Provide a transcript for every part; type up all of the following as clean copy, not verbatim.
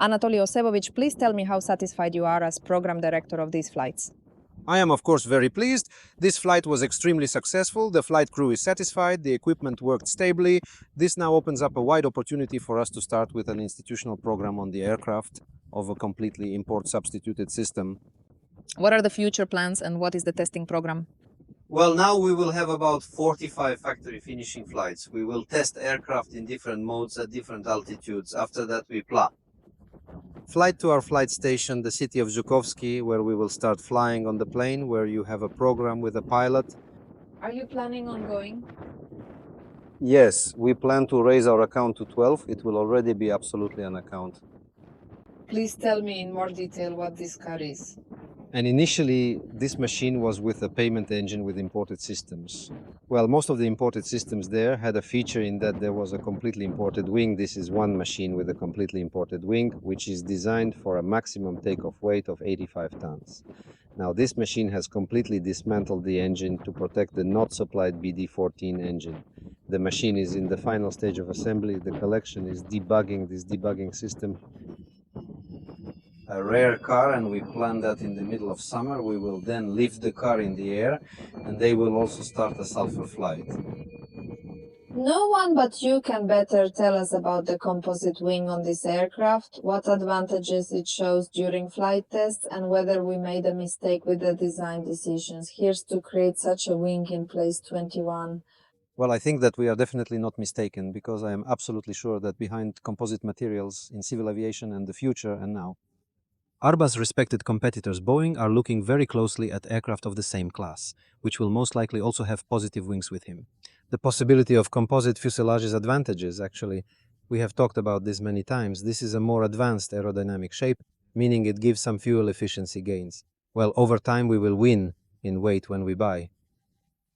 Anatoly Osebovich, please tell me how satisfied you are as program director of these flights. I am, of course, very pleased. This flight was extremely successful. The flight crew is satisfied. The equipment worked stably. This now opens up a wide opportunity for us to start with an institutional program on the aircraft of a completely import-substituted system. What are the future plans and what is the testing program? Well, now we will have about 45 factory finishing flights. We will test aircraft in different modes at different altitudes. After that, we plan. Flight to our flight station, the city of Zhukovsky, where we will start flying on the plane, where you have a program with a pilot. Are you planning on going? Yes, we plan to raise our account to 12. It will already be absolutely an account. Please tell me in more detail what this car is. And initially, this machine was with a payment engine with imported systems. Well, most of the imported systems there had a feature in that there was a completely imported wing. This is one machine with a completely imported wing, which is designed for a maximum takeoff weight of 85 tons. Now, this machine has completely dismantled the engine to protect the not supplied BD-14 engine. The machine is in the final stage of assembly. The collection is debugging this debugging system. A rare car, and we plan that in the middle of summer. We will then lift the car in the air, and they will also start a sulfur flight. No one but you can better tell us about the composite wing on this aircraft, what advantages it shows during flight tests, and whether we made a mistake with the design decisions. Here's to create such a wing in place 21. Well, I think that we are definitely not mistaken, because I am absolutely sure that behind composite materials in civil aviation and the future and now, Arba's respected competitors Boeing are looking very closely at aircraft of the same class, which will most likely also have positive wings with him. The possibility of composite fuselage's advantages, actually, we have talked about this many times. This is a more advanced aerodynamic shape, meaning it gives some fuel efficiency gains. Well, over time we will win in weight when we buy.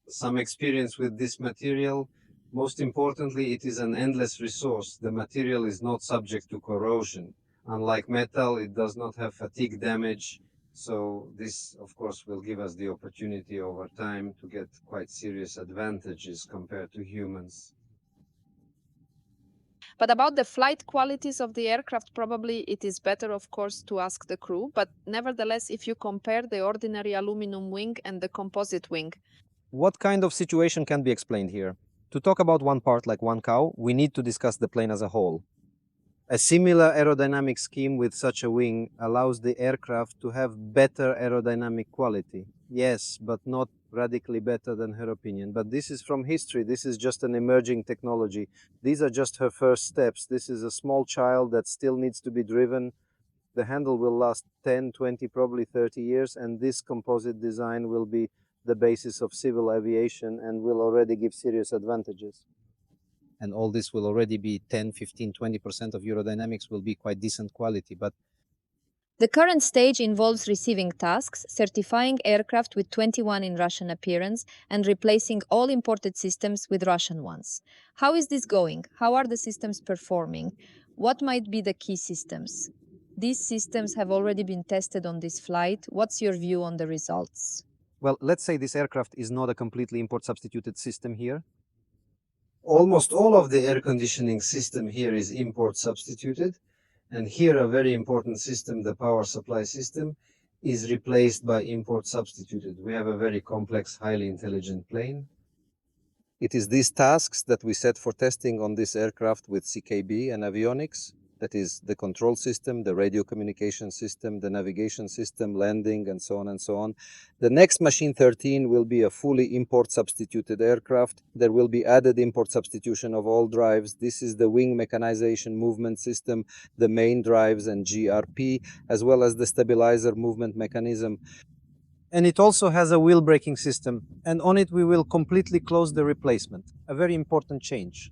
Some experience with this material. Most importantly, it is an endless resource. The material is not subject to corrosion. Unlike metal, it does not have fatigue damage, so this, of course, will give us the opportunity over time to get quite serious advantages compared to humans. But about the flight qualities of the aircraft, probably it is better, of course, to ask the crew. But nevertheless, if you compare the ordinary aluminum wing and the composite wing, what kind of situation can be explained here? To talk about one part like one cow, we need to discuss the plane as a whole. A similar aerodynamic scheme with such a wing allows the aircraft to have better aerodynamic quality. Yes, but not radically better than her opinion. But this is from history. This is just an emerging technology. These are just her first steps. This is a small child that still needs to be driven. The handle will last 10, 20, probably 30 years, and this composite design will be the basis of civil aviation and will already give serious advantages. And all this will already be 10, 15, 20% of aerodynamics will be quite decent quality. But the current stage involves receiving tasks, certifying aircraft with 21 in Russian appearance, and replacing all imported systems with Russian ones. How is this going? How are the systems performing? What might be the key systems? These systems have already been tested on this flight. What's your view on the results? Well, let's say this aircraft is not a completely import-substituted system here. Almost all of the air conditioning system here is import substituted, and here a very important system, the power supply system, is replaced by import substituted. We have a very complex, highly intelligent plane. It is these tasks that we set for testing on this aircraft with CKB and avionics. That is the control system, the radio communication system, the navigation system, landing, and so on and so on. The next Machine 13 will be a fully import substituted aircraft. There will be added import substitution of all drives. This is the wing mechanization movement system, the main drives and GRP, as well as the stabilizer movement mechanism. And it also has a wheel braking system, and on it we will completely close the replacement, a very important change.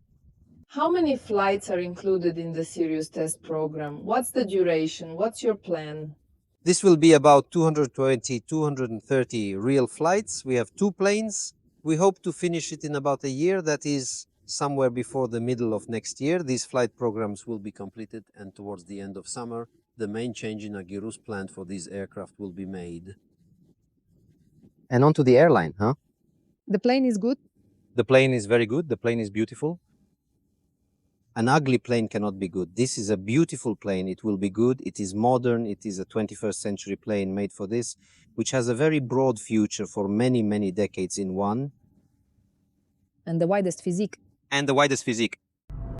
How many flights are included in the serious test program? What's the duration? What's your plan? This will be about 220, 230 real flights. We have 2 planes. We hope to finish it in about a year. That is somewhere before the middle of next year. These flight programs will be completed, and towards the end of summer, the main change in Agiru's plant for these aircraft will be made. And on to the airline, huh? The plane is good? The plane is very good. The plane is beautiful. An ugly plane cannot be good. This is a beautiful plane. It will be good. It is modern. It is a 21st century plane made for this, which has a very broad future for many, many decades in one. And the widest physique. And the widest physique.